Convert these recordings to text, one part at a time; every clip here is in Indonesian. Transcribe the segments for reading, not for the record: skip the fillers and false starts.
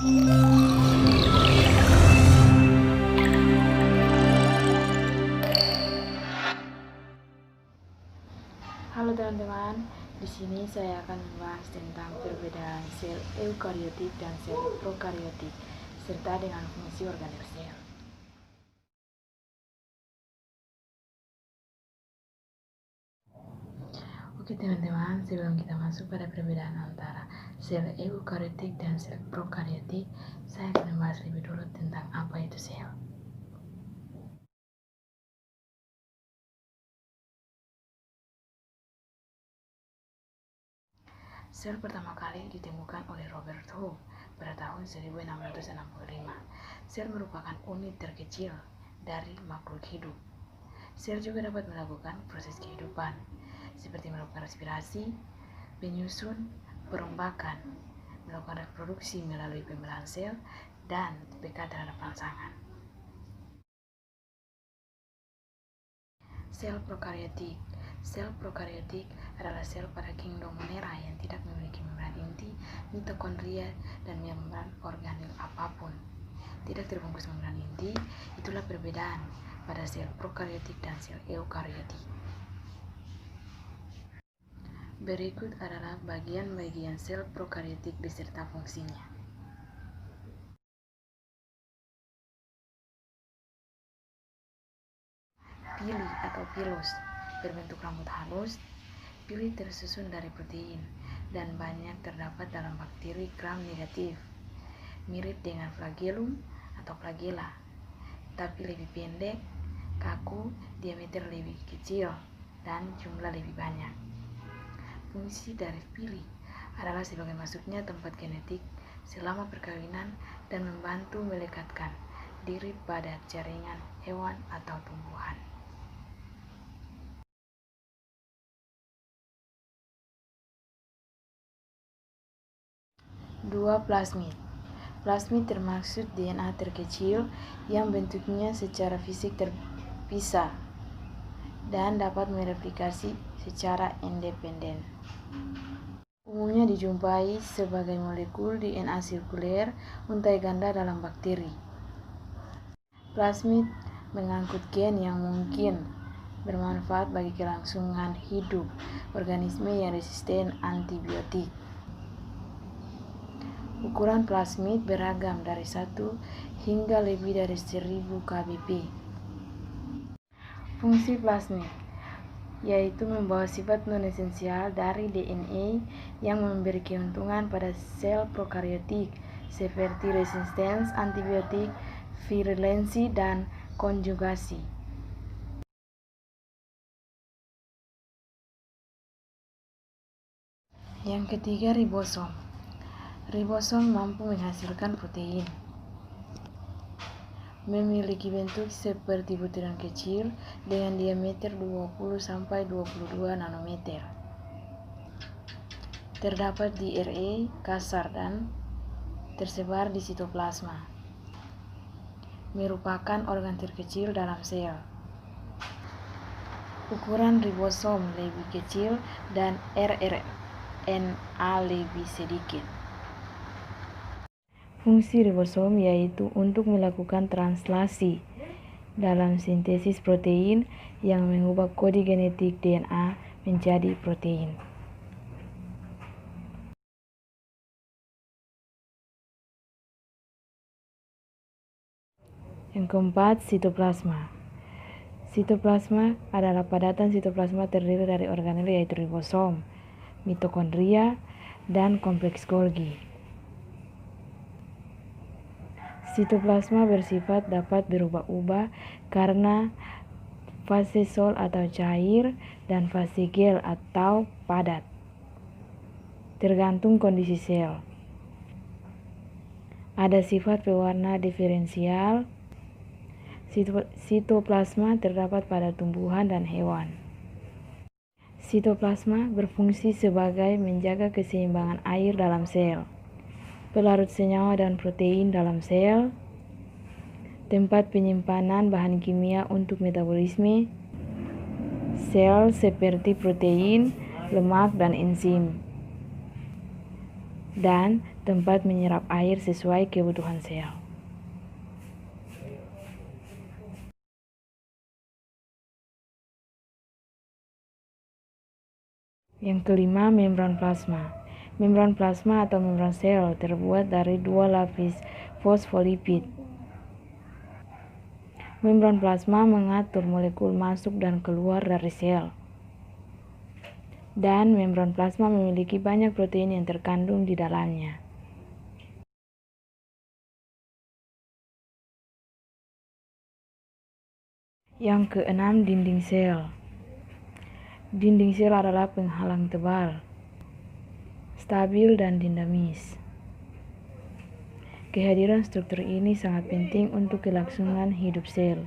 Halo teman-teman, di sini saya akan membahas tentang perbedaan sel eukariotik dan sel prokariotik serta dengan fungsi organel sel. Oke teman-teman, sebelum kita masuk pada perbedaan antara sel eukariotik dan sel prokariotik, saya akan membahas lebih dulu tentang apa itu sel. Sel pertama kali ditemukan oleh Robert Hooke pada tahun 1665. Sel merupakan unit terkecil dari makhluk hidup. Sel juga dapat melakukan proses kehidupan, seperti melakukan respirasi, penyusun, perombakan, melakukan reproduksi melalui pembelahan sel, dan peka terhadap rangsangan. Sel prokariotik. Sel prokariotik adalah sel pada kingdom Monera yang tidak memiliki membran inti, mitokondria, dan membran organel apapun. Tidak terbungkus membran inti, itulah perbedaan pada sel prokariotik dan sel eukariotik. Berikut adalah bagian-bagian sel prokariotik beserta fungsinya. Pili atau pilus berbentuk rambut halus. Pili tersusun dari protein dan banyak terdapat dalam bakteri gram negatif, mirip dengan flagellum atau flagella, tapi lebih pendek, kaku, diameter lebih kecil, dan jumlah lebih banyak. Fungsi dari pili adalah sebagai masuknya tempat genetik selama perkawinan dan membantu melekatkan diri pada jaringan hewan atau tumbuhan. Dua plasmid. Plasmid termaksud DNA terkecil yang bentuknya secara fisik terpisah dan dapat mereplikasi secara independen. Umumnya dijumpai sebagai molekul DNA sirkuler untai ganda dalam bakteri. Plasmid mengangkut gen yang mungkin bermanfaat bagi kelangsungan hidup organisme yang resisten antibiotik. Ukuran plasmid beragam dari 1 hingga lebih dari 1000 kbp. Fungsi plasmid yaitu membawa sifat non-esensial dari DNA yang memberi keuntungan pada sel prokariotik seperti resistensi antibiotik, virulensi, dan konjugasi. Yang ketiga, ribosom. Ribosom mampu menghasilkan protein. Memiliki bentuk seperti butiran kecil dengan diameter 20-22 nanometer. Terdapat di RNA kasar dan tersebar di sitoplasma. Merupakan organ terkecil dalam sel. Ukuran ribosom lebih kecil dan rRNA lebih sedikit. Fungsi ribosom yaitu untuk melakukan translasi dalam sintesis protein yang mengubah kode genetik DNA menjadi protein. Yang keempat, sitoplasma. Sitoplasma adalah padatan sitoplasma terdiri dari organel yaitu ribosom, mitokondria, dan kompleks Golgi. Sitoplasma bersifat dapat berubah-ubah karena fase sol atau cair dan fase gel atau padat, tergantung kondisi sel. Ada sifat pewarna diferensial. Sitoplasma terdapat pada tumbuhan dan hewan. Sitoplasma berfungsi sebagai menjaga keseimbangan air dalam sel, pelarut senyawa dan protein dalam sel, tempat penyimpanan bahan kimia untuk metabolisme sel seperti protein, lemak, dan enzim, dan tempat menyerap air sesuai kebutuhan sel. Yang kelima, membran plasma. Membran plasma atau membran sel terbuat dari dua lapis fosfolipid. Membran plasma mengatur molekul masuk dan keluar dari sel. Dan membran plasma memiliki banyak protein yang terkandung di dalamnya. Yang keenam, dinding sel. Dinding sel adalah penghalang tebal, stabil dan dinamis. Kehadiran struktur ini sangat penting untuk kelangsungan hidup sel.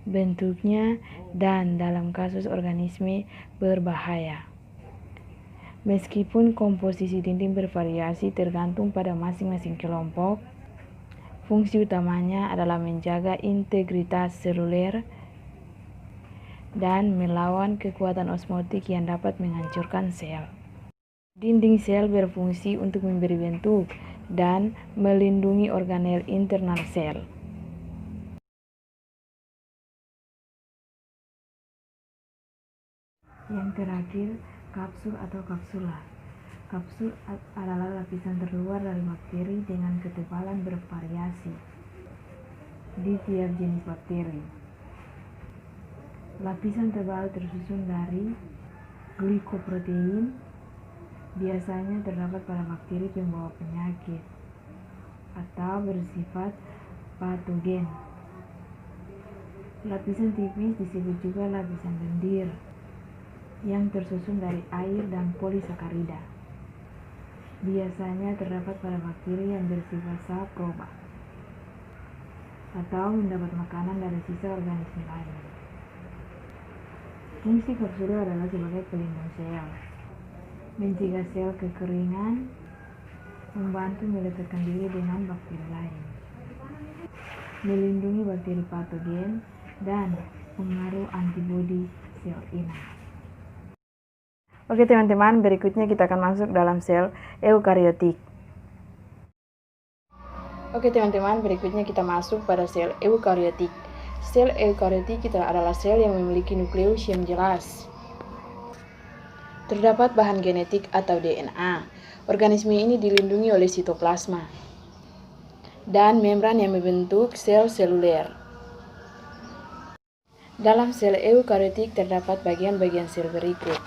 Bentuknya dan dalam kasus organisme berbahaya. Meskipun komposisi dinding bervariasi tergantung pada masing-masing kelompok, fungsi utamanya adalah menjaga integritas seluler dan melawan kekuatan osmotik yang dapat menghancurkan sel. Dinding sel berfungsi untuk memberi bentuk dan melindungi organel internal sel. Yang terakhir, kapsul atau kapsula. Kapsul adalah lapisan terluar dari bakteri dengan ketebalan bervariasi di tiap jenis bakteri. Lapisan tebal tersusun dari glikoprotein, biasanya terdapat pada bakteri pembawa penyakit atau bersifat patogen. Lapisan tipis disebut juga lapisan lendir, yang tersusun dari air dan polisakarida. Biasanya terdapat pada bakteri yang bersifat saproba atau mendapat makanan dari sisa organisme lain. Fungsi kapsula adalah sebagai pelindung sel, mencegah sel kekeringan, membantu melekatkan diri dengan bakteri lain, melindungi bakteri patogen, dan pengaruh antibodi sel inang. Oke teman-teman, berikutnya kita akan masuk dalam sel eukariotik. Oke teman-teman, berikutnya kita masuk pada sel eukariotik. Sel eukariotik adalah sel yang memiliki nukleus yang jelas. Terdapat bahan genetik atau DNA. Organisme ini dilindungi oleh sitoplasma dan membran yang membentuk sel seluler. Dalam sel eukariotik terdapat bagian-bagian sel berikut.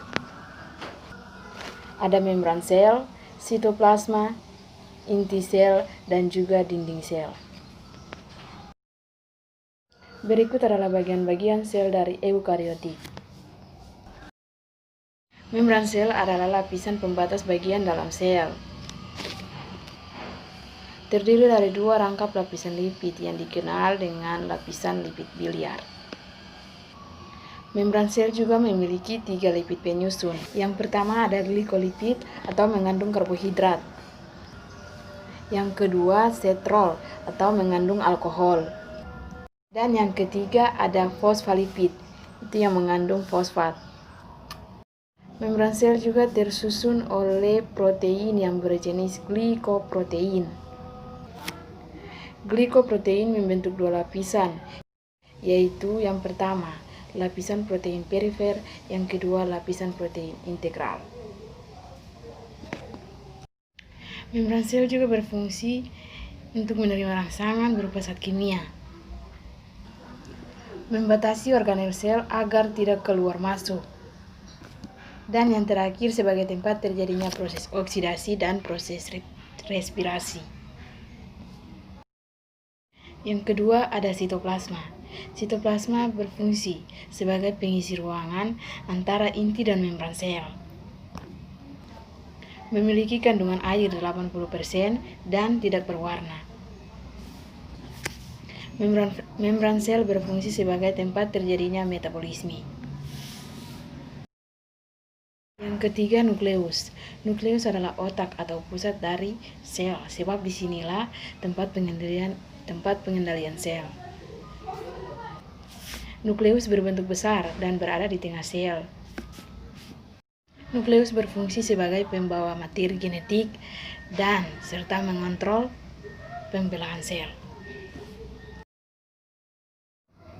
Ada membran sel, sitoplasma, inti sel, dan juga dinding sel. Berikut adalah bagian-bagian sel dari eukariotik. Membran sel adalah lapisan pembatas bagian dalam sel. Terdiri dari dua rangkap lapisan lipid yang dikenal dengan lapisan lipid biliar. Membran sel juga memiliki 3 lipid penyusun. Yang pertama ada glikolipid atau mengandung karbohidrat. Yang kedua setrol atau mengandung alkohol. Dan yang ketiga ada fosfolipid, itu yang mengandung fosfat. Membran sel juga tersusun oleh protein yang berjenis glikoprotein. Glikoprotein membentuk dua lapisan, yaitu yang pertama lapisan protein perifer, yang kedua lapisan protein integral. Membran sel juga berfungsi untuk menerima rangsangan berupa zat kimia, membatasi organel sel agar tidak keluar masuk, dan yang terakhir sebagai tempat terjadinya proses oksidasi dan proses respirasi. Yang kedua ada sitoplasma. Sitoplasma berfungsi sebagai pengisi ruangan antara inti dan membran sel. Memiliki kandungan air 80% dan tidak berwarna. Membran sel berfungsi sebagai tempat terjadinya metabolisme. Yang ketiga nukleus. Nukleus adalah otak atau pusat dari sel, sebab disinilah tempat pengendalian sel. Nukleus berbentuk besar dan berada di tengah sel. Nukleus berfungsi sebagai pembawa materi genetik dan serta mengontrol pembelahan sel.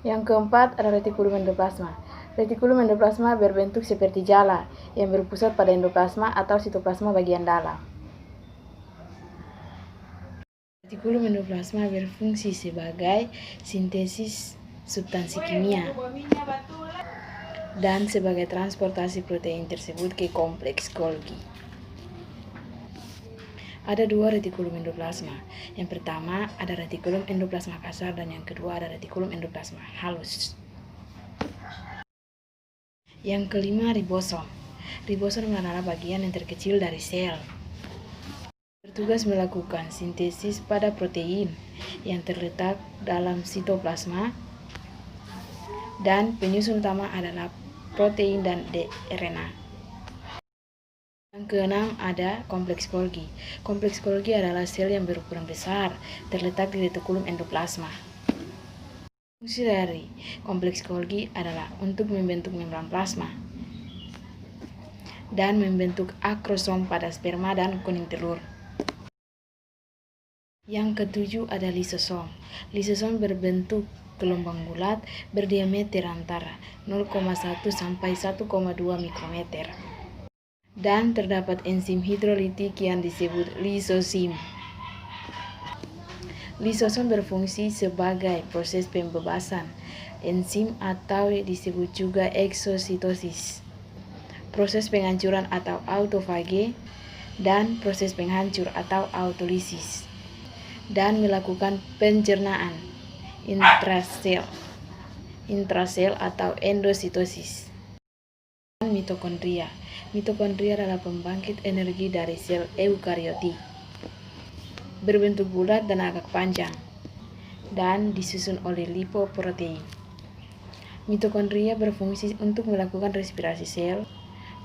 Yang keempat ada retikulum endoplasma. Retikulum endoplasma berbentuk seperti jala yang berpusat pada endoplasma atau sitoplasma bagian dalam. Retikulum endoplasma berfungsi sebagai sintesis substansi kimia dan sebagai transportasi protein tersebut ke kompleks Golgi. Ada dua retikulum endoplasma. Yang pertama ada retikulum endoplasma kasar dan yang kedua ada retikulum endoplasma halus. Yang kelima ribosom. Ribosom adalah bagian yang terkecil dari sel. Bertugas melakukan sintesis pada protein yang terletak dalam sitoplasma dan penyusun utama adalah protein dan RNA. Yang keenam ada kompleks Golgi. Kompleks Golgi adalah sel yang berukuran besar, terletak di retikulum endoplasma. Fungsi dari kompleks Golgi adalah untuk membentuk membran plasma dan membentuk akrosom pada sperma dan kuning telur. Yang ketujuh ada lisosom. Lisosom berbentuk gelombang bulat berdiameter antara 0,1 sampai 1,2 mikrometer. Dan terdapat enzim hidrolitik yang disebut lisosim. Lisosom berfungsi sebagai proses pembebasan enzim atau disebut juga eksositosis, proses penghancuran atau autofagi, dan proses penghancur atau autolisis, dan melakukan pencernaan intrasel atau endositosis. Mitokondria. Mitokondria adalah pembangkit energi dari sel eukariotik. Berbentuk bulat dan agak panjang dan disusun oleh lipoprotein. Mitokondria berfungsi untuk melakukan respirasi sel,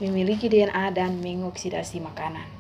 memiliki DNA dan mengoksidasi makanan.